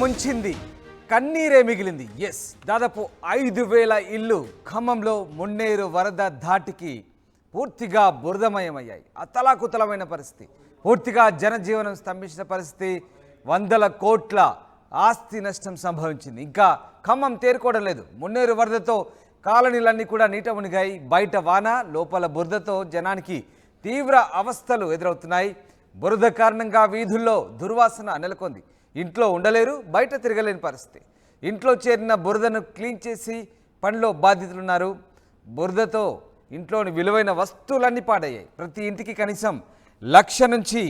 ముంచింది, కన్నీరే మిగిలింది. ఎస్, దాదాపు 5,000 ఇల్లు ఖమ్మంలో మున్నేరు వరద ధాటికి పూర్తిగా బురదమయమయ్యాయి. అతలాకుతలమైన పరిస్థితి, పూర్తిగా జనజీవనం స్తంభించిన పరిస్థితి. 100 కోట్ల ఆస్తి నష్టం సంభవించింది. ఇంకా ఖమ్మం తేరుకోవడం లేదు. మున్నేరు వరదతో కాలనీలన్నీ కూడా నీట మునిగాయి. బయట వాన, లోపల బురదతో జనానికి తీవ్ర అవస్థలు ఎదురవుతున్నాయి. బురద కారణంగా వీధుల్లో దుర్వాసన నెలకొంది. ఇంట్లో ఉండలేరు, బయట తిరగలేని పరిస్థితి. ఇంట్లో చేరిన బురదను క్లీన్ చేసి పనిలో బాధితులున్నారు. బురదతో ఇంట్లోని విలువైన వస్తువులన్నీ పాడయ్యాయి. ప్రతి ఇంటికి కనీసం 1,00,000 నుంచి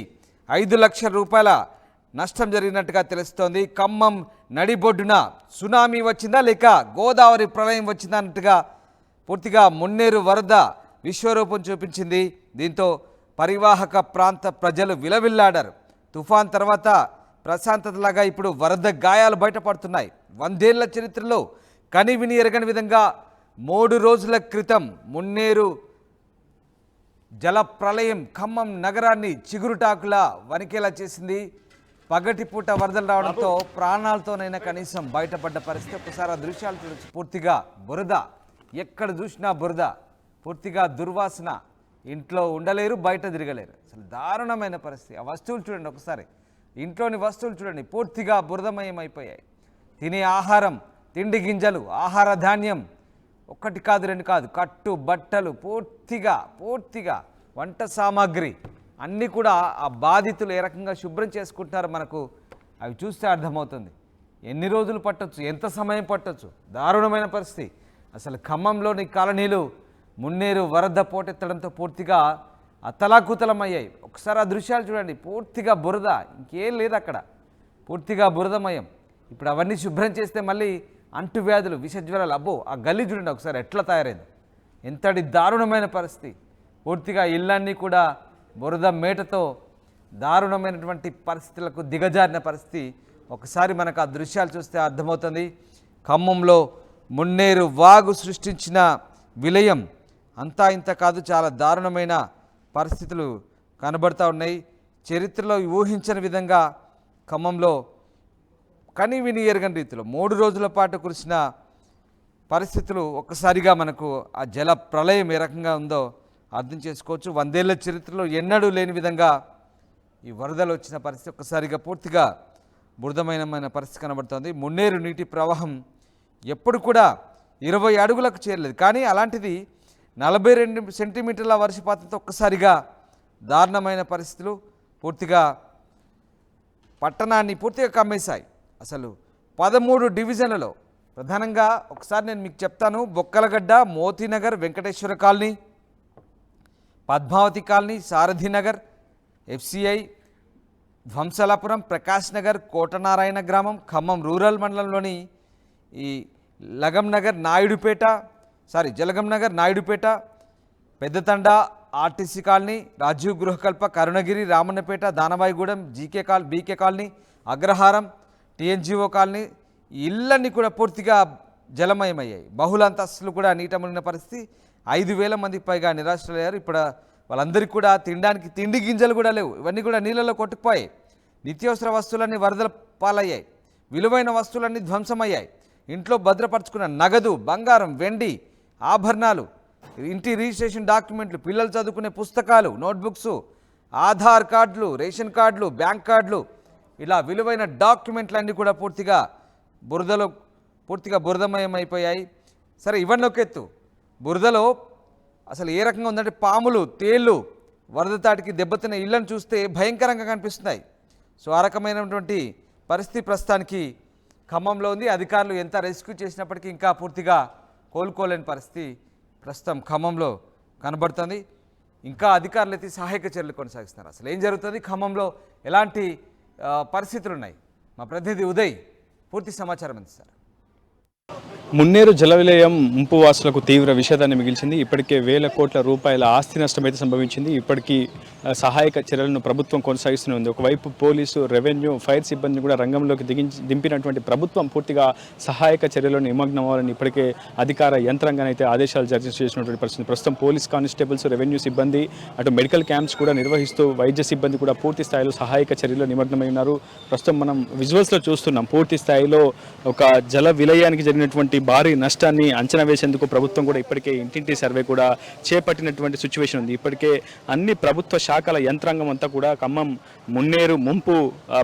5 లక్షల రూపాయల నష్టం జరిగినట్టుగా తెలుస్తోంది. ఖమ్మం నడిబొడ్డున సునామీ వచ్చిందా లేక గోదావరి ప్రళయం వచ్చిందా అన్నట్టుగా పూర్తిగా మున్నేరు వరద విశ్వరూపం చూపించింది. దీంతో పరివాహక ప్రాంత ప్రజలు విలవిల్లాడారు. తుఫాన్ తర్వాత ప్రశాంతతలాగా ఇప్పుడు వరద గాయాలు బయటపడుతున్నాయి. 100 ఏళ్ల చరిత్రలో కనివిని ఎరగని విధంగా 3 రోజుల క్రితం మున్నేరు జల ప్రళయం ఖమ్మం నగరాన్ని చిగురుటాకులా వణికేలా చేసింది. పగటిపూట వరదలు రావడంతో ప్రాణాలతోనైనా కనీసం బయటపడ్డ పరిస్థితి. ఒకసారి ఆ దృశ్యాలు చూడొచ్చు. పూర్తిగా బురద, ఎక్కడ చూసినా బురద, పూర్తిగా దుర్వాసన. ఇంట్లో ఉండలేరు, బయట తిరగలేరు. అసలు దారుణమైన పరిస్థితి. ఆ వస్తువులు చూడండి ఒకసారి, ఇంట్లోని వస్తువులు చూడండి, పూర్తిగా బురదమయం అయిపోయాయి. తినే ఆహారం, తిండి గింజలు, ఆహార ధాన్యం, ఒకటి కాదు రెండు కాదు, కట్టు బట్టలు, పూర్తిగా వంట సామాగ్రి అన్నీ కూడా ఆ బాధితులు ఏ రకంగా శుభ్రం చేసుకుంటున్నారో మనకు అవి చూస్తే అర్థమవుతుంది. ఎన్ని రోజులు పట్టొచ్చు, ఎంత సమయం పట్టొచ్చు, దారుణమైన పరిస్థితి. అసలు ఖమ్మంలోని కాలనీలు మున్నేరు వరద పోటెత్తడంతో పూర్తిగా అతలాకుతలమయ్యాయి. ఒకసారి ఆ దృశ్యాలు చూడండి, పూర్తిగా బురద, ఇంకేం లేదు అక్కడ, పూర్తిగా బురదమయం. ఇప్పుడు అవన్నీ శుభ్రం చేస్తే మళ్ళీ అంటువ్యాధులు, విషజ్వరాలు. అబ్బో, ఆ గల్లీ చూడండి ఒకసారి ఎట్లా తయారైంది, ఎంతటి దారుణమైన పరిస్థితి. పూర్తిగా ఇళ్ళన్నీ కూడా బురద మేటతో దారుణమైనటువంటి పరిస్థితులకు దిగజారిన పరిస్థితి. ఒకసారి మనకు ఆ దృశ్యాలు చూస్తే అర్థమవుతుంది. ఖమ్మంలో మున్నేరు వాగు సృష్టించిన విలయం అంతా ఇంత కాదు, చాలా దారుణమైన పరిస్థితులు కనబడుతూ ఉన్నాయి. చరిత్రలో ఊహించని విధంగా ఖమ్మంలో కనివిని ఎరగని రీతిలో 3 రోజుల పాటు కురిసిన పరిస్థితులు ఒక్కసారిగా మనకు ఆ జల ప్రళయం ఏ రకంగా ఉందో అర్థం చేసుకోవచ్చు. 100 ఏళ్ల చరిత్రలో ఎన్నడూ లేని విధంగా ఈ వరదలు వచ్చిన పరిస్థితి ఒక్కసారిగా పూర్తిగా బురదమయమైన పరిస్థితి కనబడుతోంది. మున్నేరు నీటి ప్రవాహం ఎప్పుడు కూడా 20 అడుగులకు చేరలేదు. కానీ అలాంటిది 42 సెంటీమీటర్ల వర్షపాతంతో ఒక్కసారిగా దారుణమైన పరిస్థితులు పూర్తిగా పట్టణాన్ని పూర్తిగా కమ్మేశాయి. అసలు 13 డివిజన్లలో ప్రధానంగా ఒకసారి నేను మీకు చెప్తాను. Bokkalagadda, Motinagar, Venkateswara colony, Padmavathi colony, Sarathi Nagar, FCI, Dhvamsalapuram, Prakash Nagar, Kotanarayana గ్రామం, ఖమ్మం రూరల్ మండలంలోని ఈ Jalagam Nagar, Naidupeta, Peddathanda, RTC colony, Rajiv Gruhakalpa, Karunagiri, Ramannapeta, Danavaigudem, BK colony, Agraharam, TNGO colony, ఇళ్ళన్నీ కూడా పూర్తిగా జలమయమయ్యాయి. బహుళ అంతస్తులు కూడా నీట మునిగిన పరిస్థితి. 5,000 మందికి పైగా నిరాశ్రయ్యారు. ఇప్పుడు వాళ్ళందరికీ కూడా తినడానికి తిండి గింజలు కూడా లేవు. ఇవన్నీ కూడా నీళ్ళలో కొట్టుకుపోయాయి. నిత్యావసర వస్తువులన్నీ వరదల పాలయ్యాయి. విలువైన వస్తువులన్నీ ధ్వంసమయ్యాయి. ఇంట్లో భద్రపరుచుకున్న నగదు, బంగారం, వెండి, ఆభరణాలు, ఇంటి రిజిస్ట్రేషన్ డాక్యుమెంట్లు, పిల్లలు చదువుకునే పుస్తకాలు, నోట్బుక్స్, ఆధార్ కార్డులు, రేషన్ కార్డులు, బ్యాంక్ కార్డులు, ఇలా విలువైన డాక్యుమెంట్లన్నీ కూడా పూర్తిగా బురదమయం అయిపోయాయి. సరే, ఇవన్నొక ఎత్తు. బురదలో అసలు ఏ రకంగా ఉందంటే పాములు, తేళ్ళు వరద తాటికి దెబ్బతిన్న ఇళ్లను చూస్తే భయంకరంగా కనిపిస్తున్నాయి. సో ఆ రకమైనటువంటి పరిస్థితి ప్రస్తుతానికి ఖమ్మంలో ఉంది. అధికారులు ఎంత రెస్క్యూ చేసినప్పటికీ ఇంకా పూర్తిగా కోలుకోలేని పరిస్థితి ప్రస్తుతం ఖమ్మంలో కనబడుతుంది. ఇంకా అధికారులు అయితే సహాయక చర్యలు కొనసాగిస్తున్నారు. అసలు ఏం జరుగుతుంది, ఖమ్మంలో ఎలాంటి పరిస్థితులు ఉన్నాయి, మా ప్రతినిధి ఉదయ్ పూర్తి సమాచారం అందిస్తారు. మున్నేరు జల విలయం ముంపు వాసులకు తీవ్ర విషాదాన్ని మిగిల్చింది. ఇప్పటికే 1,000 కోట్ల రూపాయల ఆస్తి నష్టం అయితే సంభవించింది. ఇప్పటికీ సహాయక చర్యలను ప్రభుత్వం కొనసాగిస్తూనే ఉంది. ఒకవైపు పోలీసు, రెవెన్యూ, ఫైర్ సిబ్బంది కూడా రంగంలోకి దింపినటువంటి ప్రభుత్వం పూర్తిగా సహాయక చర్యలను నిమగ్నం అవ్వాలని ఇప్పటికే అధికార యంత్రాంగాన్ని అయితే ఆదేశాలు జారీ చేసినటువంటి పరిస్థితి. ప్రస్తుతం పోలీస్ కానిస్టేబుల్స్, రెవెన్యూ సిబ్బంది, అటు మెడికల్ క్యాంప్స్ కూడా నిర్వహిస్తూ వైద్య సిబ్బంది కూడా పూర్తి స్థాయిలో సహాయక చర్యల్లో నిమగ్నమై ఉన్నారు. ప్రస్తుతం మనం విజువల్స్లో చూస్తున్నాం పూర్తి స్థాయిలో ఒక జల విలయానికి జరిగినటువంటి భారీ నష్టాన్ని అంచనా వేసేందుకు ప్రభుత్వం కూడా ఇప్పటికే ఇంటింటి సర్వే కూడా చేపట్టినటువంటి సిచ్యువేషన్ ఉంది. ఇప్పటికే అన్ని ప్రభుత్వ శాఖల యంత్రాంగం అంతా కూడా ఖమ్మం మున్నేరు ముంపు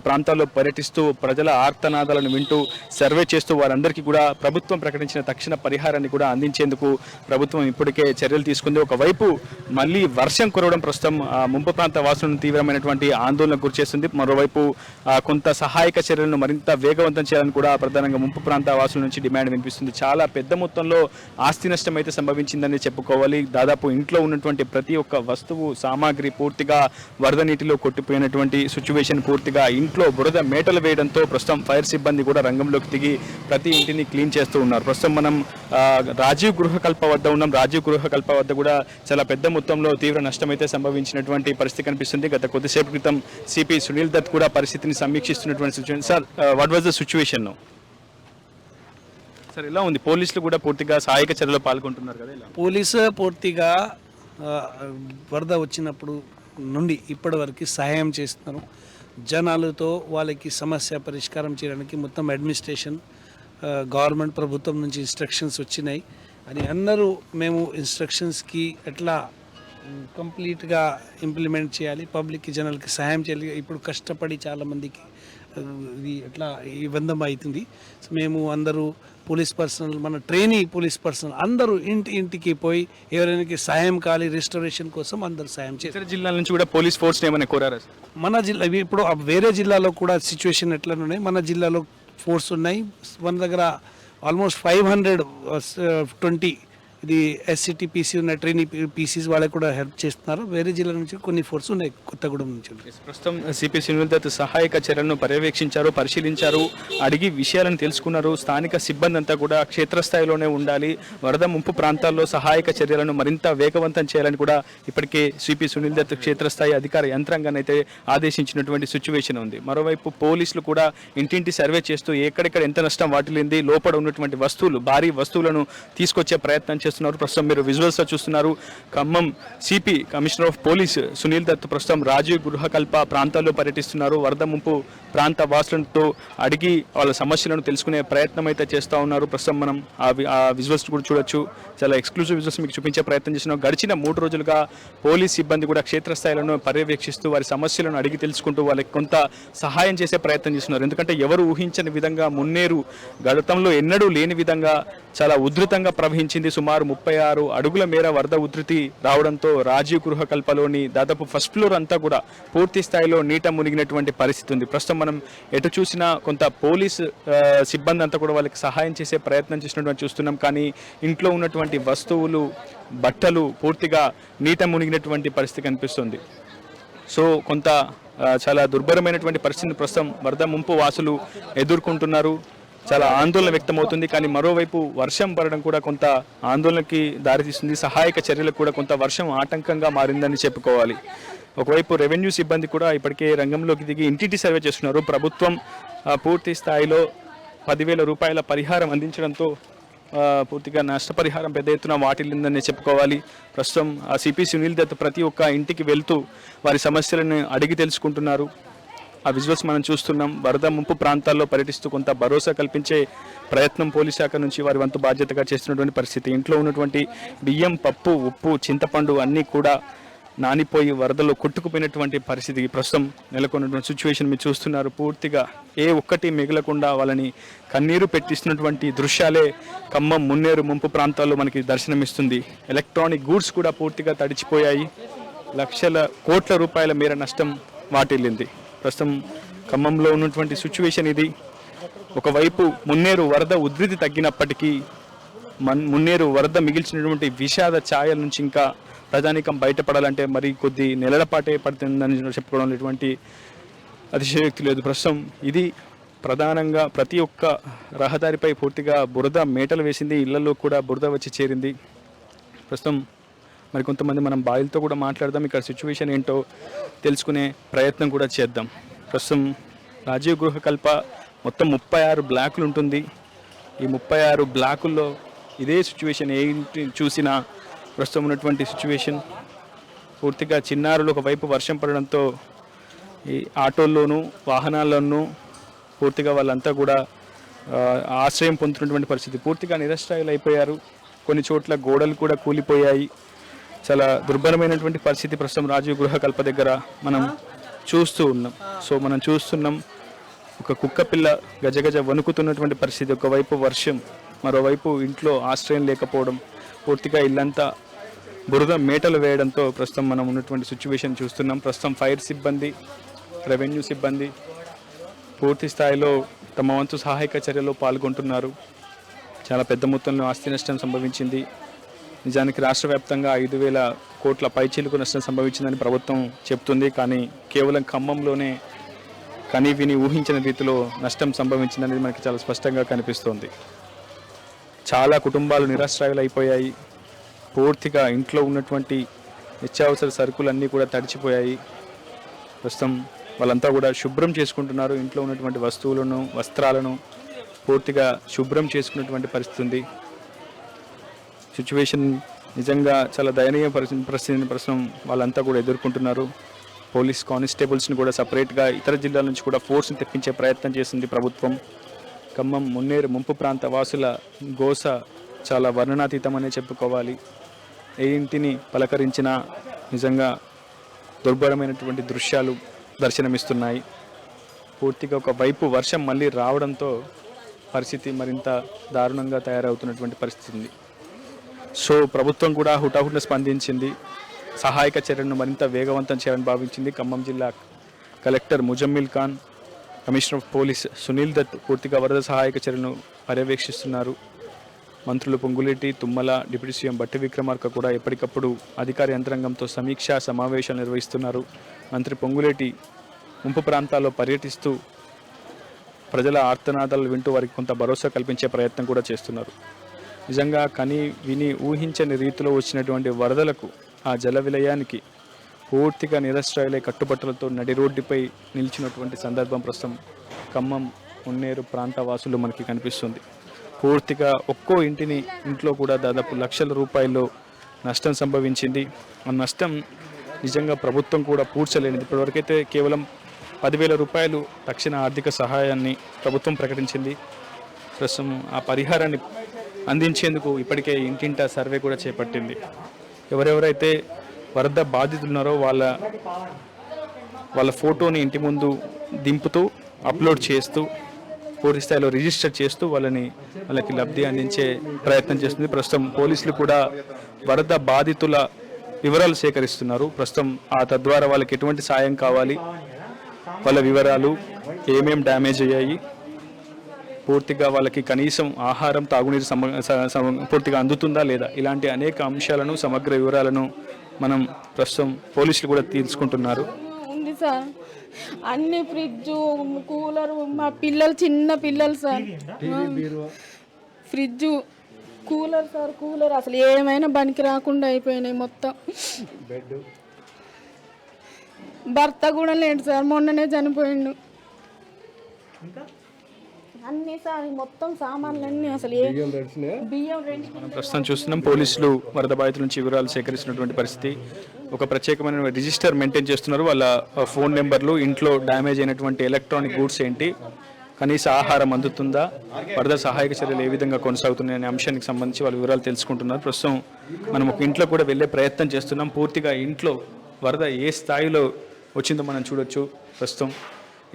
ప్రాంతాల్లో పర్యటిస్తూ ప్రజల ఆర్తనాదాలను వింటూ సర్వే చేస్తూ వారందరికీ కూడా ప్రభుత్వం ప్రకటించిన తక్షణ పరిహారాన్ని కూడా అందించేందుకు ప్రభుత్వం ఇప్పటికే చర్యలు తీసుకుంది. ఒకవైపు మళ్ళీ వర్షం కురవడం ప్రస్తుతం ముంపు ప్రాంత వాసులను తీవ్రమైనటువంటి ఆందోళనకు గురిచేస్తుంది. మరోవైపు కొంత సహాయక చర్యలను మరింత వేగవంతం చేయాలని కూడా ప్రధానంగా ముంపు ప్రాంత వాసుల నుంచి డిమాండ్ వినిపిస్తుంది. చాలా పెద్ద మొత్తంలో ఆస్తి నష్టం అయితే సంభవించిందని చెప్పుకోవాలి. దాదాపు ఇంట్లో ఉన్నటువంటి ప్రతి ఒక్క వస్తువు, సామాగ్రి పూర్తిగా వరద నీటిలో కొట్టిపోయినటువంటి సిచ్యువేషన్. పూర్తిగా ఇంట్లో బురద మేటలు వేయడంతో ప్రస్తుతం ఫైర్ సిబ్బంది కూడా రంగంలోకి దిగి ప్రతి ఇంటిని క్లీన్ చేస్తూ ఉన్నారు. ప్రస్తుతం మనం రాజీవ్ గృహకల్ప వద్ద ఉన్నాం. రాజీవ్ గృహకల్ప వద్ద కూడా చాలా పెద్ద మొత్తంలో తీవ్ర నష్టం అయితే సంభవించినటువంటి పరిస్థితి కనిపిస్తుంది. గత కొద్దిసేపు క్రితం సిపి సునీల్ దత్ కూడా పరిస్థితిని సమీక్షిస్తున్నటువంటి situation. Sir, what was the situation now? Sir, ఎలా ఉంది? పోలీసులు కూడా పూర్తిగా సహాయక చర్యలో పాల్గొంటున్నారు కదా? పోలీసు పూర్తిగా వరద వచ్చినప్పుడు నుండి ఇప్పటి వరకు సహాయం చేస్తున్నారు. జనాలతో వాళ్ళకి సమస్య పరిష్కారం చేయడానికి మొత్తం అడ్మినిస్ట్రేషన్, గవర్నమెంట్ ప్రభుత్వం నుంచి ఇన్స్ట్రక్షన్స్ వచ్చినాయి అని అందరూ మేము ఇన్స్ట్రక్షన్స్కి ఎట్లా కంప్లీట్గా ఇంప్లిమెంట్ చేయాలి, పబ్లిక్కి జనాలకి సహాయం చేయాలి. ఇప్పుడు కష్టపడి చాలామందికి ఇది ఎట్లా ఇబ్బంది అవుతుంది. మేము అందరూ పోలీస్ పర్సనల్, మన ట్రైనీ పోలీస్ పర్సనల్ అందరూ ఇంటికి పోయి ఎవరైనా సహాయం కావాలి రెస్టోరేషన్ కోసం అందరూ సహాయం చేస్తారు. ఇతర జిల్లాల నుంచి కూడా పోలీస్ ఫోర్స్ ఏమైనా కోరారా? మన జిల్లా ఇప్పుడు వేరే జిల్లాలో కూడా సిచ్యువేషన్ ఎట్లా ఉన్నాయి. మన జిల్లాలో ఫోర్స్ ఉన్నాయి. మన దగ్గర ఆల్మోస్ట్ 520 ఇది ఎస్సిటీ పీసీ ఉన్న ట్రైనీ పీసీస్ వాళ్ళకి కూడా హెల్ప్ చేస్తున్నారు. వేరే జిల్లా నుంచి కొన్ని ఫోర్స్ ఉన్నాయి, కొత్తగూడెం నుంచి. ప్రస్తుతం సిపి సునీల్ దత్ సహాయక చర్యలను పర్యవేక్షించారు, పరిశీలించారు, అడిగి విషయాలను తెలుసుకున్నారు. స్థానిక సిబ్బంది అంతా కూడా క్షేత్రస్థాయిలోనే ఉండాలి, వరద ముంపు ప్రాంతాల్లో సహాయక చర్యలను మరింత వేగవంతం చేయాలని కూడా ఇప్పటికే సిపి సునీల్ దత్ క్షేత్రస్థాయి అధికార యంత్రాంగాన్ని అయితే ఆదేశించినటువంటి సిచ్యువేషన్ ఉంది. మరోవైపు పోలీసులు కూడా ఇంటింటి సర్వే చేస్తూ ఎక్కడెక్కడ ఎంత నష్టం వాటిల్లింది, లోపల ఉన్నటువంటి వస్తువులు, భారీ వస్తువులను తీసుకొచ్చే ప్రయత్నం చేస్తున్నారు. ప్రస్తుతం మీరు విజువల్స్ చూస్తున్నారు. Khammam CP commissioner of police Sunil Dutt ప్రస్తుతం రాజీవ్ గృహకల్ప ప్రాంతాల్లో పర్యటిస్తున్నారు. వరద ముంపు ప్రాంత వాసులతో అడిగి వాళ్ళ సమస్యలను తెలుసుకునే ప్రయత్నం అయితే చేస్తూ ఉన్నారు. ప్రస్తుతం మనం ఆ విజువల్స్ కూడా చూడొచ్చు. చాలా ఎక్స్క్లూజివ్ విజువల్స్ మీకు చూపించే ప్రయత్నం చేస్తున్నాం. గడిచిన 3 రోజులుగా పోలీస్ సిబ్బంది కూడా క్షేత్రస్థాయిలను పర్యవేక్షిస్తూ వారి సమస్యలను అడిగి తెలుసుకుంటూ వాళ్ళకి కొంత సహాయం చేసే ప్రయత్నం చేస్తున్నారు. ఎందుకంటే ఎవరు ఊహించని విధంగా మున్నేరు గతంలో ఎన్నడూ లేని విధంగా చాలా ఉధృతంగా ప్రవహించింది. సుమారు 36 అడుగుల మేర వరద ఉధృతి రావడంతో రాజీవ్ గృహకల్పలోని దాదాపు ఫస్ట్ ఫ్లోర్ అంతా కూడా పూర్తి స్థాయిలో నీట మునిగినటువంటి పరిస్థితి ఉంది. ప్రస్తుతం మనం ఎటు చూసినా కొంత పోలీస్ సిబ్బంది అంతా కూడా వాళ్ళకి సహాయం చేసే ప్రయత్నం చేసినటువంటి చూస్తున్నాం. కానీ ఇంట్లో ఉన్నటువంటి వస్తువులు, బట్టలు పూర్తిగా నీట మునిగినటువంటి పరిస్థితి కనిపిస్తుంది. సో కొంత చాలా దుర్భరమైనటువంటి పరిస్థితిని ప్రస్తుతం వరద ముంపు వాసులు ఎదుర్కొంటున్నారు. చాలా ఆందోళన వ్యక్తమవుతుంది. కానీ మరోవైపు వర్షం పడడం కూడా కొంత ఆందోళనకి దారితీస్తుంది. సహాయక చర్యలకు కూడా కొంత వర్షం ఆటంకంగా మారిందని చెప్పుకోవాలి. ఒకవైపు రెవెన్యూ సిబ్బంది కూడా ఇప్పటికే రంగంలోకి దిగి ఇంటింటి సర్వే చేస్తున్నారు. ప్రభుత్వం పూర్తి స్థాయిలో 10,000 రూపాయల పరిహారం అందించడంతో పూర్తిగా నష్టపరిహారం పెద్ద ఎత్తున వాటిల్లిందని చెప్పుకోవాలి. ప్రస్తుతం సిపి సునీల్ దత్ ప్రతి ఒక్క ఇంటికి వెళ్తూ వారి సమస్యలను అడిగి తెలుసుకుంటున్నారు. ఆ విజువల్స్ మనం చూస్తున్నాం. వరద ముంపు ప్రాంతాల్లో పర్యటిస్తూ కొంత భరోసా కల్పించే ప్రయత్నం పోలీస్ శాఖ నుంచి వారి వంతు బాధ్యతగా చేస్తున్నటువంటి పరిస్థితి. ఇంట్లో ఉన్నటువంటి బియ్యం, పప్పు, ఉప్పు, చింతపండు అన్నీ కూడా నానిపోయి వరదలో కొట్టుకుపోయినటువంటి పరిస్థితి ప్రస్తుతం నెలకొన్నటువంటి సిచ్యువేషన్ మీరు చూస్తున్నారు. పూర్తిగా ఏ ఒక్కటి మిగలకుండా వాళ్ళని కన్నీరు పెట్టిస్తున్నటువంటి దృశ్యాలే ఖమ్మం మున్నేరు ముంపు ప్రాంతాల్లో మనకి దర్శనమిస్తుంది. ఎలక్ట్రానిక్ గూడ్స్ కూడా పూర్తిగా తడిచిపోయాయి. లక్షల కోట్ల రూపాయల మేర నష్టం వాటిల్లింది. ప్రస్తుతం ఖమ్మంలో ఉన్నటువంటి సిచ్యువేషన్ ఇది. ఒకవైపు మున్నేరు వరద ఉధృతి తగ్గినప్పటికీ మున్నేరు వరద మిగిల్చినటువంటి విషాద ఛాయల నుంచి ఇంకా ప్రజానీకం బయటపడాలంటే మరి కొద్ది నెలల పాటే పడుతుందని చెప్పుకోవడం ఎటువంటి అతిశయోక్తి లేదు. ప్రస్తుతం ఇది ప్రధానంగా ప్రతి ఒక్క రహదారిపై పూర్తిగా బురద మేటలు వేసింది. ఇళ్లలో కూడా బురద వచ్చి చేరింది. ప్రస్తుతం మరి కొంతమంది మనం బాధితులతో కూడా మాట్లాడదాం, ఇక్కడ సిచ్యువేషన్ ఏంటో తెలుసుకునే ప్రయత్నం కూడా చేద్దాం. ప్రస్తుతం రాజీవ్ గృహకల్ప మొత్తం 36 బ్లాకులు ఉంటుంది. ఈ 36 బ్లాకుల్లో ఇదే సిచ్యువేషన్ ఏంటి చూసినా ప్రస్తుతం ఉన్నటువంటి సిచ్యువేషన్ పూర్తిగా చిన్నారులు ఒకవైపు వర్షం పడడంతో ఈ ఆటోల్లోనూ వాహనాల్లోనూ పూర్తిగా వాళ్ళంతా కూడా ఆశ్రయం పొందుతున్నటువంటి పరిస్థితి. పూర్తిగా నిరశ్రాయులు అయిపోయారు. కొన్ని చోట్ల గోడలు కూడా కూలిపోయాయి. చాలా దుర్భరమైనటువంటి పరిస్థితి ప్రస్తుతం రాజీవ్ గృహకల్ప దగ్గర మనం చూస్తూ ఉన్నాం. సో మనం చూస్తున్నాం ఒక కుక్క పిల్ల గజగజ వణుకుతున్నటువంటి పరిస్థితి. ఒకవైపు వర్షం, మరోవైపు ఇంట్లో ఆశ్రయం లేకపోవడం, పూర్తిగా ఇల్లంతా బురద మేటలు వేయడంతో ప్రస్తుతం మనం ఉన్నటువంటి సిచ్యువేషన్ చూస్తున్నాం. ప్రస్తుతం ఫైర్ సిబ్బంది, రెవెన్యూ సిబ్బంది పూర్తి స్థాయిలో తమ వంతు సహాయక చర్యలో పాల్గొంటున్నారు. చాలా పెద్ద మొత్తంలో ఆస్తి నష్టం సంభవించింది. నిజానికి రాష్ట్ర వ్యాప్తంగా 5,000 కోట్ల పైచీలకు నష్టం సంభవించిందని ప్రభుత్వం చెప్తుంది. కానీ కేవలం ఖమ్మంలోనే కని విని ఊహించిన రీతిలో నష్టం సంభవించిందనేది మనకి చాలా స్పష్టంగా కనిపిస్తోంది. చాలా కుటుంబాలు నిరాశ్రయాలు అయిపోయాయి. పూర్తిగా ఇంట్లో ఉన్నటువంటి నిత్యావసర సరుకులన్నీ కూడా తడిచిపోయాయి. ప్రస్తుతం వాళ్ళంతా కూడా శుభ్రం చేసుకుంటున్నారు. ఇంట్లో ఉన్నటువంటి వస్తువులను, వస్త్రాలను పూర్తిగా శుభ్రం చేసుకున్నటువంటి పరిస్థితి ఉంది. సిచ్యువేషన్ నిజంగా చాలా దయనీయ పరిస్థితిని ప్రస్తుతం వాళ్ళంతా కూడా ఎదుర్కొంటున్నారు. పోలీస్ కానిస్టేబుల్స్ని కూడా సపరేట్గా ఇతర జిల్లాల నుంచి కూడా ఫోర్స్ని తెప్పించే ప్రయత్నం చేసింది ప్రభుత్వం. ఖమ్మం మున్నేరు ముంపు ప్రాంత వాసుల గోస చాలా వర్ణనాతీతమనే చెప్పుకోవాలి. ఏ ఇంటిని పలకరించినా నిజంగా దుర్భరమైనటువంటి దృశ్యాలు దర్శనమిస్తున్నాయి. పూర్తిగా ఒకవైపు వర్షం మళ్ళీ రావడంతో పరిస్థితి మరింత దారుణంగా తయారవుతున్నటువంటి పరిస్థితి ఉంది. సో ప్రభుత్వం కూడా హుటాహుటిన స్పందించింది. సహాయక చర్యలను మరింత వేగవంతం చేయాలని భావించింది. ఖమ్మం జిల్లా collector Muzammil Khan, commissioner of police Sunil Dutt పూర్తిగా వరద సహాయక చర్యలను పర్యవేక్షిస్తున్నారు. మంత్రులు పొంగులేటి, తుమ్మల, డిప్యూటీ సీఎం బట్టి విక్రమార్క కూడా ఎప్పటికప్పుడు అధికార యంత్రాంగంతో సమీక్షా సమావేశాలు నిర్వహిస్తున్నారు. మంత్రి పొంగులేటి ముంపు ప్రాంతాల్లో పర్యటిస్తూ ప్రజల ఆర్తనాదాలు వింటూ వారికి కొంత భరోసా కల్పించే ప్రయత్నం కూడా చేస్తున్నారు. నిజంగా కని విని ఊహించని రీతిలో వచ్చినటువంటి వరదలకు, ఆ జల విలయానికి పూర్తిగా నిరశ్రాయులై కట్టుబట్టలతో నడి రోడ్డుపై నిలిచినటువంటి సందర్భం ప్రస్తుతం ఖమ్మం మున్నేరు ప్రాంత వాసులు మనకి కనిపిస్తుంది. పూర్తిగా ఒక్కో ఇంట్లో కూడా దాదాపు లక్షల రూపాయలు నష్టం సంభవించింది. ఆ నష్టం నిజంగా ప్రభుత్వం కూడా పూడ్చలేనిది. ఇప్పటివరకైతే కేవలం 10,000 రూపాయలు తక్షణ ఆర్థిక సహాయాన్ని ప్రభుత్వం ప్రకటించింది. ప్రస్తుతం ఆ పరిహారాన్ని అందించేందుకు ఇప్పటికే ఇంటింటా సర్వే కూడా చేపట్టింది. ఎవరెవరైతే వరద బాధితులున్నారో వాళ్ళ ఫోటోని ఇంటి ముందు దింపుతూ అప్లోడ్ చేస్తూ పూర్తి స్థాయిలో రిజిస్టర్ చేస్తూ వాళ్ళకి లబ్ధి అందించే ప్రయత్నం చేస్తుంది. ప్రస్తుతం పోలీసులు కూడా వరద బాధితుల వివరాలు సేకరిస్తున్నారు. ప్రస్తుతం తద్వారా వాళ్ళకి ఎటువంటి సాయం కావాలి, వాళ్ళ వివరాలు, ఏమేం డ్యామేజ్ అయ్యాయి, పూర్తిగా వాళ్ళకి కనీసం ఆహారం, తాగునీరు పూర్తిగా అందుతుందా లేదా, ఇలాంటి అనేక అంశాలను, సమగ్ర వివరాలను మనం ప్రస్తుతం పోలీసులు కూడా తీసుకుంటున్నారు. ఉంది సార్, అన్ని ఫ్రిడ్జ్, కూలర్, మా పిల్లలు చిన్న పిల్లలు sir, fridge, cooler sir, cooler అసలు ఏమైనా పనికి రాకుండా అయిపోయినాయి మొత్తం. భర్త కూడా లేడు సార్, మొన్ననే చనిపోయిండు. అన్ని సార్ మొత్తం సామాన్లన్నీ అసలు బియ్యం మనం ప్రస్తుతం చూస్తున్నాం. పోలీసులు వరద బాధితుల నుంచి వివరాలు సేకరిస్తున్నటువంటి పరిస్థితి. ఒక ప్రత్యేకమైన రిజిస్టర్ మెయింటైన్ చేస్తున్నారు. వాళ్ళ ఫోన్ నెంబర్లు, ఇంట్లో డ్యామేజ్ అయినటువంటి ఎలక్ట్రానిక్ గూడ్స్ ఏంటి, కనీస ఆహారం అందుతుందా, వరద సహాయక చర్యలు ఏ విధంగా కొనసాగుతున్నాయి అనే అంశానికి సంబంధించి వాళ్ళ వివరాలు తెలుసుకుంటున్నారు. ప్రస్తుతం మనం ఒక ఇంట్లో కూడా వెళ్ళే ప్రయత్నం చేస్తున్నాం. పూర్తిగా ఇంట్లో వరద ఏ స్థాయిలో వచ్చిందో మనం చూడొచ్చు. ప్రస్తుతం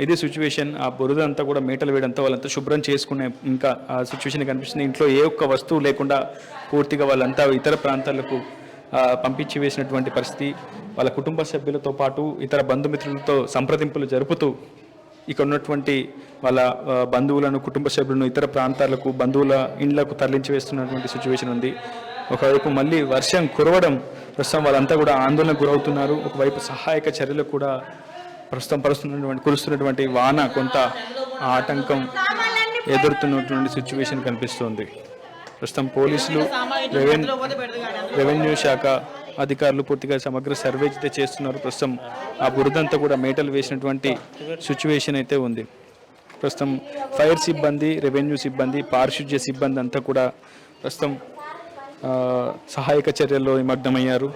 ఇది సిచ్యువేషన్. ఆ బురద అంతా కూడా మేటలు వేయడంతో వాళ్ళంతా శుభ్రం చేసుకునే ఇంకా ఆ సిచ్యువేషన్ కనిపిస్తుంది. ఇంట్లో ఏ ఒక్క వస్తువు లేకుండా పూర్తిగా వాళ్ళంతా ఇతర ప్రాంతాలకు పంపించి వేసినటువంటి పరిస్థితి. వాళ్ళ కుటుంబ సభ్యులతో పాటు ఇతర బంధుమిత్రులతో సంప్రదింపులు జరుపుతూ ఇక్కడ ఉన్నటువంటి వాళ్ళ బంధువులను, కుటుంబ సభ్యులను ఇతర ప్రాంతాలకు, బంధువుల ఇండ్లకు తరలించి వేస్తున్నటువంటి సిచ్యువేషన్ ఉంది. ఒకవైపు మళ్ళీ వర్షం కురవడం ప్రస్తుతం వాళ్ళంతా కూడా ఆందోళనకు గురవుతున్నారు. ఒకవైపు సహాయక చర్యలు కూడా ప్రస్తుతం కురుస్తున్నటువంటి వాన కొంత ఆటంకం ఎదుర్కొన్నటువంటి సిచ్యువేషన్ కనిపిస్తుంది. ప్రస్తుతం పోలీసులు, రెవెన్యూ శాఖ అధికారులు పూర్తిగా సమగ్ర సర్వే అయితే చేస్తున్నారు. ప్రస్తుతం ఆ బురదంతా కూడా మేటలు వేసినటువంటి సిచ్యువేషన్ అయితే ఉంది. ప్రస్తుతం ఫైర్ సిబ్బంది, రెవెన్యూ సిబ్బంది, పారిశుధ్య సిబ్బంది అంతా కూడా ప్రస్తుతం సహాయక చర్యల్లో నిమగ్నమయ్యారు.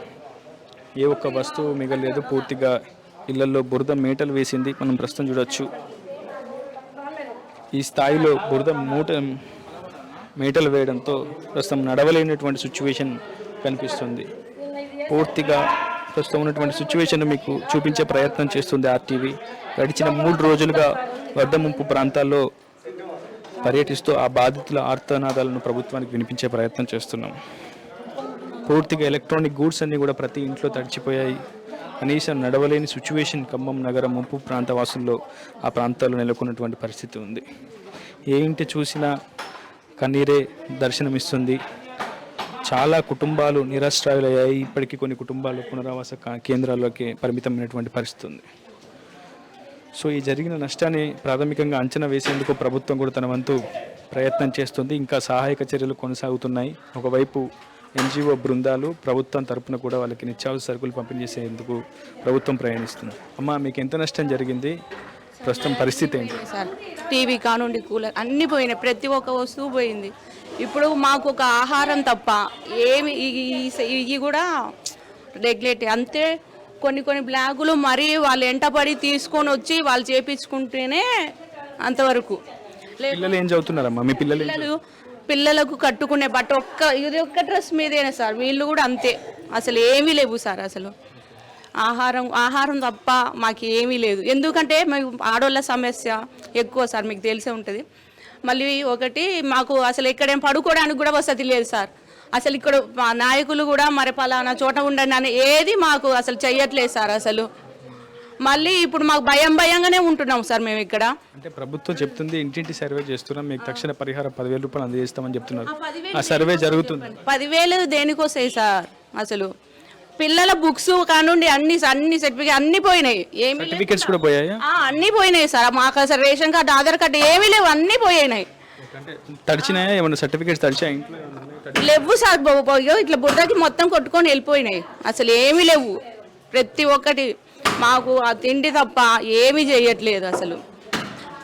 ఏ ఒక్క వస్తువు మిగలేదు, పూర్తిగా ఇళ్లలో బురద మేటలు వేసింది. మనం ప్రస్తుతం చూడొచ్చు ఈ స్థాయిలో బురద మేటలు వేయడంతో ప్రస్తుతం నడవలేనటువంటి సిచ్యువేషన్ కనిపిస్తుంది. పూర్తిగా ప్రస్తుతం ఉన్నటువంటి సిచ్యువేషన్ మీకు చూపించే ప్రయత్నం చేస్తుంది ఆర్టీవీ. గడిచిన 3 రోజులుగా వరద ముంపు ప్రాంతాల్లో పర్యటిస్తూ ఆ బాధితుల ఆర్తనాదాలను ప్రభుత్వానికి వినిపించే ప్రయత్నం చేస్తున్నాం. పూర్తిగా ఎలక్ట్రానిక్ గూడ్స్ అన్నీ కూడా ప్రతి ఇంట్లో తడిచిపోయాయి. కనీసం నడవలేని సిచ్యువేషన్ ఖమ్మం నగర ముంపు ప్రాంత వాసుల్లో ఆ ప్రాంతాల్లో నెలకొన్నటువంటి పరిస్థితి ఉంది. ఏ ఇంటి చూసినా కన్నీరే దర్శనమిస్తుంది. చాలా కుటుంబాలు నిరాశ్రయులయ్యాయి. ఇప్పటికీ కొన్ని కుటుంబాలు పునరావాస కేంద్రాల్లోకి పరిమితమైనటువంటి పరిస్థితి ఉంది. సో ఈ జరిగిన నష్టాన్ని ప్రాథమికంగా అంచనా వేసేందుకు ప్రభుత్వం కూడా తన వంతు ప్రయత్నం చేస్తుంది. ఇంకా సహాయక చర్యలు కొనసాగుతున్నాయి. ఒకవైపు ఎన్జిఓ బృందాలు ప్రభుత్వం తరపున కూడా వాళ్ళకి నిత్యావసర సరుకులు పంపిణీ చేసేందుకు ప్రభుత్వం ప్రయాణిస్తుంది. అమ్మ, మీకు ఎంత నష్టం జరిగింది? ప్రస్తుతం పరిస్థితి ఏంటి? సార్, టీవీ కానుండి కూలర్ అన్నీ పోయినాయి, ప్రతి ఒక్క వస్తువు పోయింది. ఇప్పుడు మాకు ఒక ఆహారం తప్ప ఏమి ఇవి కూడా రెగ్యులేట్ అంతే. కొన్ని బ్లాగులు మరీ వాళ్ళు ఎంటపడి తీసుకొని వచ్చి వాళ్ళు చేపించుకుంటేనే అంతవరకు. పిల్లలు ఏం చదువుతున్నారమ్మా? మీ పిల్లలకు కట్టుకునే బట్ట ఇది ఒక్క డ్రెస్ మీదేనే సార్. వీళ్ళు కూడా అంతే, అసలు ఏమీ లేవు సార్. అసలు ఆహారం తప్ప మాకు ఏమీ లేదు. ఎందుకంటే మేము ఆడోళ్ళ సమస్య ఎక్కువ సార్, మీకు తెలిసే ఉంటుంది. మళ్ళీ ఒకటి మాకు అసలు ఎక్కడేం పడుకోవడానికి కూడా వసతి లేదు సార్. అసలు ఇక్కడ మా నాయకులు కూడా మరి పలానా చోట ఉండండి అని ఏది మాకు అసలు చెయ్యట్లేదు సార్. అసలు మళ్ళీ ఇప్పుడు మాకు భయంగానే ఉంటున్నాం సార్ మేము ఇక్కడ. అంటే ప్రభుత్వం చెప్తుంది ఇంటింటి సర్వే చేస్తున్నాం, మీకు తక్షణ పరిహారం 10,000 రూపాయలు అందజేస్తామని చెప్తున్నారు. ఆ సర్వే జరుగుతుంది. 10,000 దేనికోసాయి సార్? అసలు పిల్లల బుక్స్ కానుండి అన్ని సర్టిఫికేట్ అన్ని పోయినాయి. సర్టిఫికేట్స్ కూడా పోయాయి. అన్ని పోయినాయి సార్. మాకు అసలు రేషన్ కార్డు, ఆధార్ కార్డు ఏమీ లేవు, అన్ని పోయినాయి. తడిచినాయా? ఏమన్నా సర్టిఫికేట్స్ తడిచాయి? లేవు సార్. ఇట్లా బుర్రకి మొత్తం కొట్టుకొని వెళ్ళిపోయినాయి. అసలు ఏమీ లేవు. ప్రతి ఒక్కటి మాకు ఆ తిండి తప్ప ఏమీ చేయట్లేదు. అసలు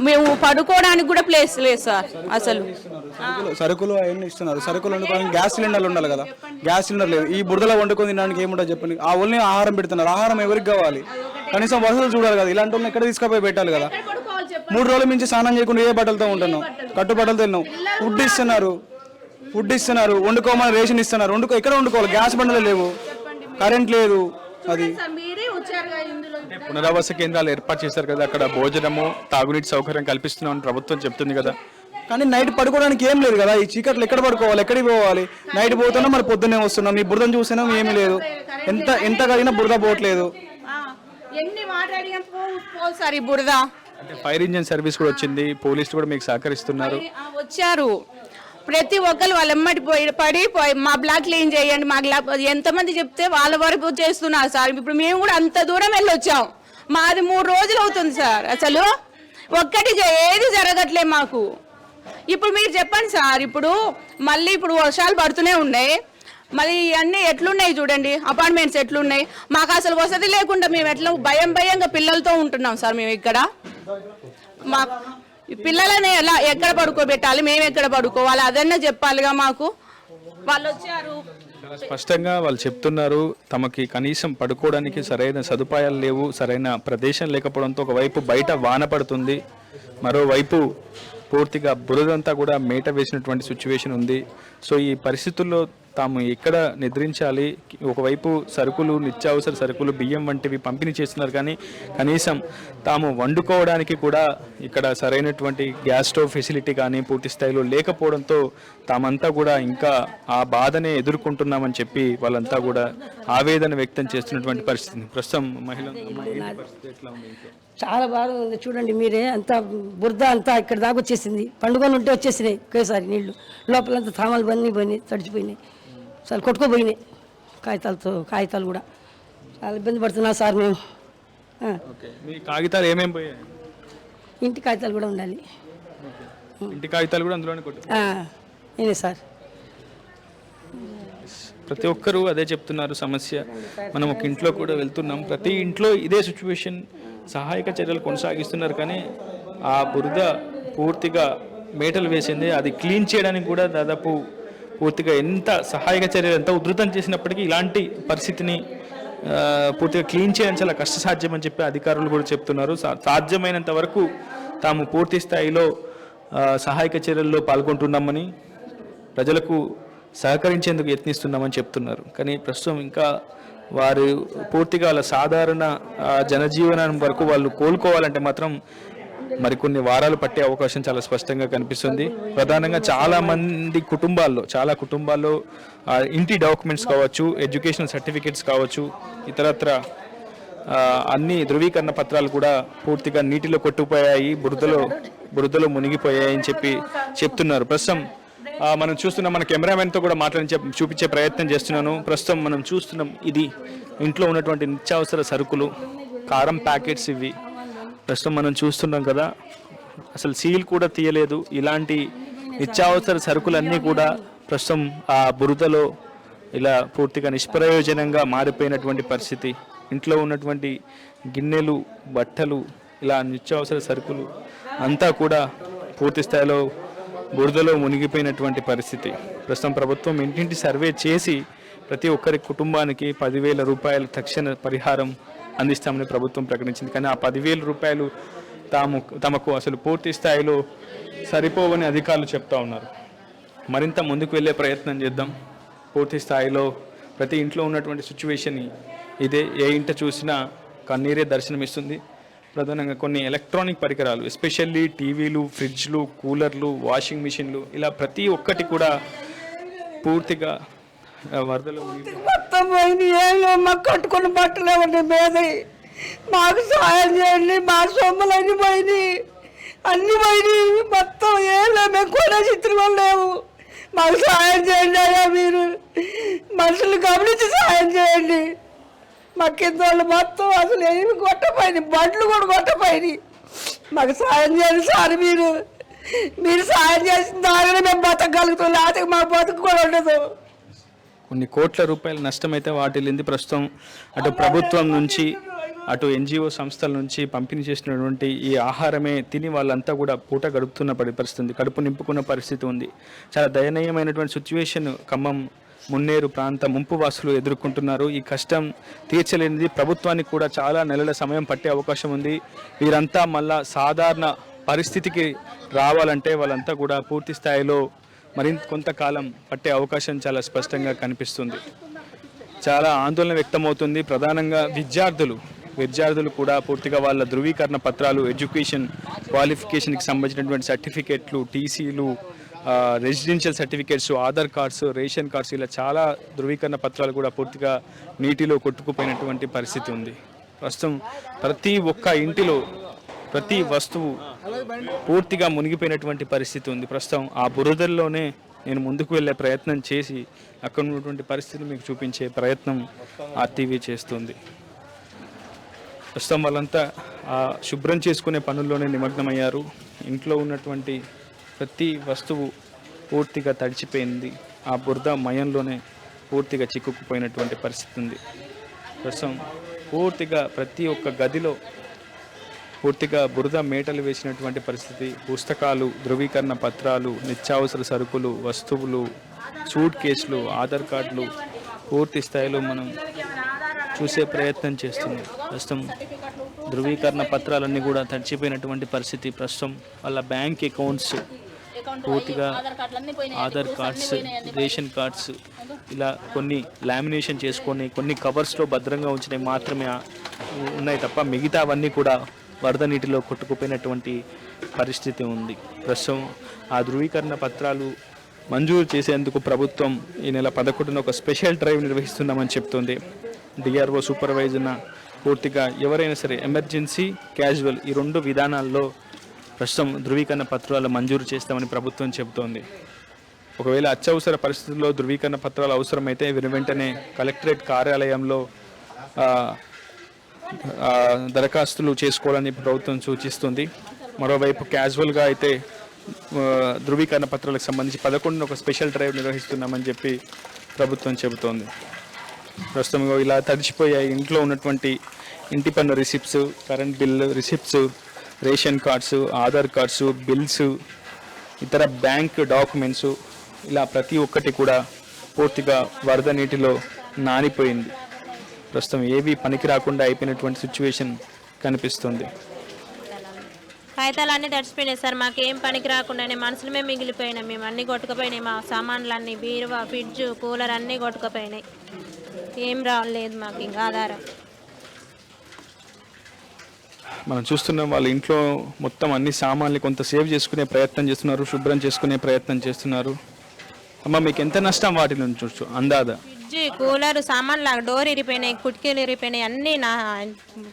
మేము పడుకోవడానికి కూడా ప్లేస్ లేదు సార్. అసలు సరుకులు అవన్నీ ఇస్తున్నారు. సరుకులు వండుకోవడానికి గ్యాస్ సిలిండర్లు ఉండాలి కదా, గ్యాస్ సిలిండర్ లేదు. ఈ బురదలో వండుకొని తినడానికి ఏముంటుంది చెప్పండి. ఆ ఓన్లీ ఆహారం పెడుతున్నారు. ఆహారం ఎవరికి కావాలి? కనీసం వసతులు చూడాలి కదా. ఇలాంటి వాళ్ళని ఎక్కడ తీసుకుపోయి పెట్టాలి కదా. 3 రోజుల నుంచి స్నానం చేయకుండా ఏ బట్టలతో ఉంటున్నాం? కట్టుబట్టలతో తిన్నాం. ఫుడ్ ఇస్తున్నారు, వండుకోమని రేషన్ ఇస్తున్నారు. ఎక్కడ వండుకోవాలి? గ్యాస్ బండలు లేవు, కరెంట్ లేదు. అది పునరావాస కేంద్రాలు ఏర్పాటు చేశారు కదా, అక్కడ భోజనము, తాగునీటి సౌకర్యం కల్పిస్తున్నామని ప్రభుత్వం చెప్తుంది కదా. కానీ నైట్ పడుకోవడానికి ఏం లేదు కదా. ఈ చీకట్లు ఎక్కడ పడుకోవాలి? ఎక్కడికి పోవాలి? నైట్ పోతున్నాం, మరి పొద్దున్నే వస్తున్నాం. ఈ బురదను చూసినాం, ఏమీ లేదు. ఎంత కడిగినా బురద పోవట్లేదు. బురద అంటే ఫైర్ ఇంజిన్ సర్వీస్ కూడా వచ్చింది, పోలీసులు కూడా మీకు సహకరిస్తున్నారు. వచ్చారు. ప్రతి ఒక్కరు వాళ్ళ ఎమ్మటి పడి మా బ్లాక్ క్లీన్ చేయండి, మా బ్లాక్ ఎంతమంది చెప్తే వాళ్ళ వరకు చేస్తున్నారు సార్. ఇప్పుడు మేము కూడా అంత దూరం వెళ్ళొచ్చాం. మాది 3 రోజులు అవుతుంది సార్. అసలు ఒక్కటి ఏది జరగట్లే మాకు. ఇప్పుడు మీరు చెప్పండి సార్. ఇప్పుడు వర్షాలు పడుతూనే ఉన్నాయి. మరి ఇవన్నీ ఎట్లున్నాయి చూడండి, అపార్ట్మెంట్స్ ఎట్లున్నాయి. మాకు అసలు వసతి లేకుండా మేము ఎట్లా భయంగా పిల్లలతో ఉంటున్నాం సార్. మేము ఇక్కడ మా పిల్లలని ఎక్కడ పడుకోబెట్టాలి, మేము ఎక్కడ పడుకోవాలి, అదన్నా చెప్పాలిగా మాకు. వాళ్ళు వచ్చారు, చాలా స్పష్టంగా వాళ్ళు చెప్తున్నారు, తమకి కనీసం పడుకోవడానికి సరైన సదుపాయాలు లేవు, సరైన ప్రదేశం లేకపోవడంతో ఒకవైపు బయట వాన పడుతుంది, మరోవైపు పూర్తిగా బురదంతా కూడా మేట వేసినటువంటి సిచ్యువేషన్ ఉంది. సో ఈ పరిస్థితుల్లో తాము ఎక్కడ నిద్రించాలి? ఒకవైపు సరుకులు, నిత్యావసర సరుకులు, బియ్యం వంటివి పంపిణీ చేస్తున్నారు, కానీ కనీసం తాము వండుకోవడానికి కూడా ఇక్కడ సరైనటువంటి గ్యాస్ స్టవ్ ఫెసిలిటీ కానీ పూర్తి స్థాయిలో లేకపోవడంతో తామంతా కూడా ఇంకా ఆ బాధనే ఎదుర్కొంటున్నామని చెప్పి వాళ్ళంతా కూడా ఆవేదన వ్యక్తం చేస్తున్నటువంటి పరిస్థితి. ప్రస్తుతం చాలా బాగా ఉంది చూడండి మీరే. అంతా బురద అంతా ఇక్కడ దాకా వచ్చేసింది. పండుగలు ఉంటే వచ్చేసినాయి ఒకేసారి నీళ్లు. లోపలంతా తామాలు బన్నీ పోయినాయి, తడిచిపోయినాయి, అసలు కొట్టుకోపోయినాయి. కాగితాలు కూడా చాలా ఇబ్బంది పడుతున్నా సార్ మేము. మీ కాగితాలు ఏమేమి పోయాయి? ఇంటి కాగితాలు కూడా ఉండాలి. ఇంటి కాగితాలు కూడా అందులోనే కొట్టు నేనే సార్. ప్రతి ఒక్కరూ అదే చెప్తున్నారు సమస్య. మనం ఒక ఇంట్లో కూడా వెళ్తున్నాం, ప్రతి ఇంట్లో ఇదే సిచ్యువేషన్. సహాయక చర్యలు కొనసాగిస్తున్నారు కానీ ఆ బురద పూర్తిగా మేటలు వేసింది. అది క్లీన్ చేయడానికి కూడా దాదాపు పూర్తిగా ఎంత సహాయక చర్యలు ఎంత ఉధృతం చేసినప్పటికీ ఇలాంటి పరిస్థితిని పూర్తిగా క్లీన్ చేయడం చాలా కష్టసాధ్యం అని చెప్పి అధికారులు కూడా చెప్తున్నారు. సాధ్యమైనంత వరకు తాము పూర్తి స్థాయిలో సహాయక చర్యల్లో పాల్గొంటున్నామని, ప్రజలకు సహకరించేందుకు యత్నిస్తున్నామని చెప్తున్నారు. కానీ ప్రస్తుతం ఇంకా వారు పూర్తిగా వాళ్ళ సాధారణ జనజీవనం వరకు వాళ్ళు కోలుకోవాలంటే మాత్రం మరికొన్ని వారాలు పట్టే అవకాశం చాలా స్పష్టంగా కనిపిస్తుంది. ప్రధానంగా చాలా కుటుంబాల్లో ఇంటి డాక్యుమెంట్స్ కావచ్చు, ఎడ్యుకేషనల్ సర్టిఫికేట్స్ కావచ్చు, ఇతరత్ర అన్ని ధృవీకరణ పత్రాలు కూడా పూర్తిగా నీటిలో కొట్టుకుపోయాయి, బురదలో మునిగిపోయాయని చెప్తున్నారు. ప్రస్తుతం మనం చూస్తున్నాం, మన కెమెరామెన్తో కూడా చూపించే ప్రయత్నం చేస్తున్నాను. ప్రస్తుతం మనం చూస్తున్నాం, ఇది ఇంట్లో ఉన్నటువంటి నిత్యావసర సరుకులు, కారం ప్యాకెట్స్ ఇవి ప్రస్తుతం మనం చూస్తున్నాం కదా. అసలు సీల్ కూడా తీయలేదు. ఇలాంటి నిత్యావసర సరుకులన్నీ కూడా ప్రస్తుతం ఆ బురదలో ఇలా పూర్తిగా నిష్ప్రయోజనంగా మారిపోయినటువంటి పరిస్థితి. ఇంట్లో ఉన్నటువంటి గిన్నెలు, బట్టలు, ఇలా నిత్యావసర సరుకులు అంతా కూడా పూర్తి స్థాయిలో బురదలో మునిగిపోయినటువంటి పరిస్థితి. ప్రస్తుతం ప్రభుత్వం ఇంటింటి సర్వే చేసి ప్రతి ఒక్కరి కుటుంబానికి 10,000 రూపాయలు తక్షణ పరిహారం అందిస్తామని ప్రభుత్వం ప్రకటించింది. కానీ ఆ 10,000 రూపాయలు తమకు అసలు పూర్తి స్థాయిలో సరిపోవని అధికారులు చెప్తా ఉన్నారు. మరింత ముందుకు వెళ్ళే ప్రయత్నం చేద్దాం. పూర్తి స్థాయిలో ప్రతి ఇంట్లో ఉన్నటువంటి సిచ్యువేషన్ ఇదే. ఏ ఇంట చూసినా కన్నీరే దర్శనమిస్తుంది. ప్రధానంగా కొన్ని ఎలక్ట్రానిక్ పరికరాలు, ఎస్పెషల్లీ టీవీలు, ఫ్రిడ్జ్లు, కూలర్లు, వాషింగ్ మిషన్లు, ఇలా ప్రతి ఒక్కటి కూడా పూర్తిగా వరదలు మొత్తం పోయింది. మాకు కట్టుకున్న బట్టలు ఏమన్నా మీద మాకు సహాయం చేయండి. మా సొమ్ములన్నీ పోయినాయి, అన్ని పోయినాయి. మొత్తం మేము కూడా చిత్రం లేవు. మాకు సహాయం చేయండి అయ్యా, మీరు మనుషులు గమనించి సహాయం చేయండి. మా కింద వాళ్ళు మొత్తం అసలు ఏమి కొట్టపోయినాయి, బండ్లు కూడా కొట్టపోయినాయి. మాకు సహాయం చేయండి సార్. మీరు సహాయం చేసిన దానిలో మేము బతకగలుగుతాం, లేకపోతే మా బతుకు కూడా ఉండదు. కొన్ని కోట్ల రూపాయల నష్టమైతే వాటిల్లింది. ప్రస్తుతం అటు ప్రభుత్వం నుంచి, అటు ఎన్జిఓ సంస్థల నుంచి పంపిణీ చేసినటువంటి ఈ ఆహారమే తిని వాళ్ళంతా కూడా పూట గడుపుతున్న పరిస్థితి, కడుపు నింపుకున్న పరిస్థితి ఉంది. చాలా దయనీయమైనటువంటి సిచ్యువేషన్ ఖమ్మం మున్నేరు ప్రాంత ముంపు వాసులు ఎదుర్కొంటున్నారు. ఈ కష్టం తీర్చలేనిది ప్రభుత్వానికి కూడా చాలా నెలల సమయం పట్టే అవకాశం ఉంది. వీరంతా మళ్ళా సాధారణ పరిస్థితికి రావాలంటే వాళ్ళంతా కూడా పూర్తి స్థాయిలో మరింత కొంతకాలం పట్టే అవకాశం చాలా స్పష్టంగా కనిపిస్తుంది. చాలా ఆందోళన వ్యక్తమవుతుంది. ప్రధానంగా విద్యార్థులు కూడా పూర్తిగా వాళ్ళ ధృవీకరణ పత్రాలు, ఎడ్యుకేషన్ క్వాలిఫికేషన్కి సంబంధించినటువంటి సర్టిఫికేట్లు, టీసీలు, residential certificates, Aadhaar cards, ration cards, ఇలా చాలా ధృవీకరణ పత్రాలు కూడా పూర్తిగా నీటిలో కొట్టుకుపోయినటువంటి పరిస్థితి ఉంది. ప్రస్తుతం ప్రతి ఒక్క ఇంటిలో ప్రతి వస్తువు పూర్తిగా మునిగిపోయినటువంటి పరిస్థితి ఉంది. ప్రస్తుతం ఆ బురదల్లోనే నేను ముందుకు వెళ్ళే ప్రయత్నం చేసి అక్కడ ఉన్నటువంటి పరిస్థితిని మీకు చూపించే ప్రయత్నం ఆర్టీవీ చేస్తుంది. ప్రస్తుతం వాళ్ళంతా శుభ్రం చేసుకునే పనుల్లోనే నిమగ్నమయ్యారు. ఇంట్లో ఉన్నటువంటి ప్రతి వస్తువు పూర్తిగా తడిచిపోయింది. ఆ బురద మయంలోనే పూర్తిగా చిక్కుకుపోయినటువంటి పరిస్థితి ఉంది. ప్రస్తుతం పూర్తిగా ప్రతి ఒక్క గదిలో పూర్తిగా బురద మేటలు వేసినటువంటి పరిస్థితి. పుస్తకాలు, ధృవీకరణ పత్రాలు, నిత్యావసర సరుకులు, వస్తువులు, సూట్ కేసులు, ఆధార్ కార్డులు పూర్తి స్థాయిలో మనం చూసే ప్రయత్నం చేస్తున్నాం. ప్రస్తుతం ధృవీకరణ పత్రాలన్నీ కూడా తడిచిపోయినటువంటి పరిస్థితి. ప్రస్తుతం వాళ్ళ బ్యాంక్ అకౌంట్స్ పూర్తిగా, ఆధార్ కార్డ్స్, రేషన్ కార్డ్స్, ఇలా కొన్ని లామినేషన్ చేసుకొని కొన్ని కవర్స్లో భద్రంగా ఉంచినవి మాత్రమే ఉన్నాయి తప్ప మిగతా అవన్నీ కూడా వరద నీటిలో కొట్టుకుపోయినటువంటి పరిస్థితి ఉంది. ప్రస్తుతం ఆ ధృవీకరణ పత్రాలు మంజూరు చేసేందుకు ప్రభుత్వం ఈ నెల 11న ఒక స్పెషల్ డ్రైవ్ నిర్వహిస్తున్నామని చెప్తుంది. డిఆర్ఓ సూపర్వైజర్న పూర్తిగా ఎవరైనా సరే ఎమర్జెన్సీ, క్యాజువల్ ఈ 2 విధానాల్లో ప్రస్తుతం ధృవీకరణ పత్రాలు మంజూరు చేస్తామని ప్రభుత్వం చెబుతోంది. ఒకవేళ అత్యవసర పరిస్థితుల్లో ధృవీకరణ పత్రాలు అవసరమైతే వెంటనే కలెక్టరేట్ కార్యాలయంలో దరఖాస్తులు చేసుకోవాలని ప్రభుత్వం సూచిస్తుంది. మరోవైపు క్యాజువల్గా అయితే ధృవీకరణ పత్రాలకు సంబంధించి 11న ఒక స్పెషల్ డ్రైవ్ నిర్వహిస్తున్నామని చెప్పి ప్రభుత్వం చెబుతోంది. ప్రస్తుతం ఇగో ఇలా తడిచిపోయాయి ఇంట్లో ఉన్నటువంటి ఇంటి పన్ను receipts, current bill receipts, ration cards, Aadhaar cards, bills, ఇతర బ్యాంక్ డాక్యుమెంట్స్, ఇలా ప్రతి ఒక్కటి కూడా పూర్తిగా వరద నీటిలో నానిపోయింది. ప్రస్తుతం ఏవి పనికి రాకుండా అయిపోయినటువంటి సిచ్యువేషన్ కనిపిస్తుంది. కాగితాలన్నీ తడిచిపోయినాయి సార్. మాకేం పనికి రాకుండానే మనుషులమే మిగిలిపోయినాయి. మేము అన్నీ కొట్టుకుపోయినాయి. మా సామాన్లన్నీ బీరువా, ఫ్రిడ్జ్, కూలర్ అన్నీ కొట్టుకుపోయినాయి. ఏం రాలేదు మాకు ఇంకా ఆధారం. మనం చూస్తున్నాం వాళ్ళ ఇంట్లో మొత్తం అన్ని సామాన్లు కొంత సేవ్ చేసుకునే ప్రయత్నం చేస్తున్నారు, శుభ్రం చేసుకునే ప్రయత్నం చేస్తున్నారు. అమ్మ మీకు ఎంత నష్టం వాటి నుంచి చూస్తూ అందాదా? ఫ్రిడ్జ్, కూలర్, సామాన్లు డోర్ ఇరిపోయినాయి, కిటికీలు ఇరిపోయినాయి, అన్నీ నా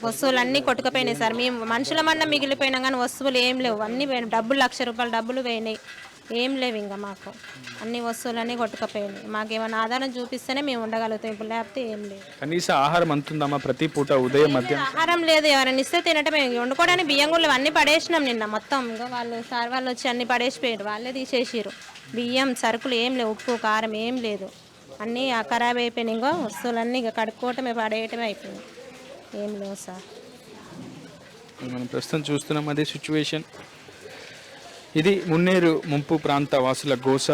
వస్తువులు అన్నీ కొట్టుకుపోయినాయి సార్. మేము మనుషులమన్నా మిగిలిపోయినాం కానీ వస్తువులు ఏం లేవు. అన్నీ పోయినాయి. డబ్బులు 1,00,000 రూపాయలు డబ్బులు పోయినాయి. ఏం లేవు ఇంకా మాకు. అన్ని వస్తువులన్నీ కొట్టుకుపోయినాయి. మాకేమైనా ఆధారం చూపిస్తేనే మేము ఉండగలుగుతాం. ఇప్పుడు లేకపోతే ఏం లేదు. కనీస ఆహారం అంతుందమ్మా ప్రతి పూట ఉదయం మధ్యాహ్నం? ఆహారం లేదు. ఎవరైనా ఇస్తే తినటమే. వండుకోవడానికి బియ్యం కూడా అన్నీ పడేసినాం నిన్న మొత్తం. ఇంకా వాళ్ళు సార్ వాళ్ళు వచ్చి అన్నీ పడేసిపోయారు. వాళ్ళే తీసేసారు. బియ్యం, సరుకులు ఏం లేవు. ఉప్పు, కారం ఏం లేదు. అన్నీ ఖరాబ్ అయిపోయినాయి. ఇంకో వస్తువులన్నీ ఇక కడుక్కోవటమే, పడేయటమే అయిపోయింది. ఏం లేవు సార్. మనం ప్రస్తుతం చూస్తున్నాం అదే సిచ్యువేషన్. ఇది మున్నేరు ముంపు ప్రాంత వాసుల గోస.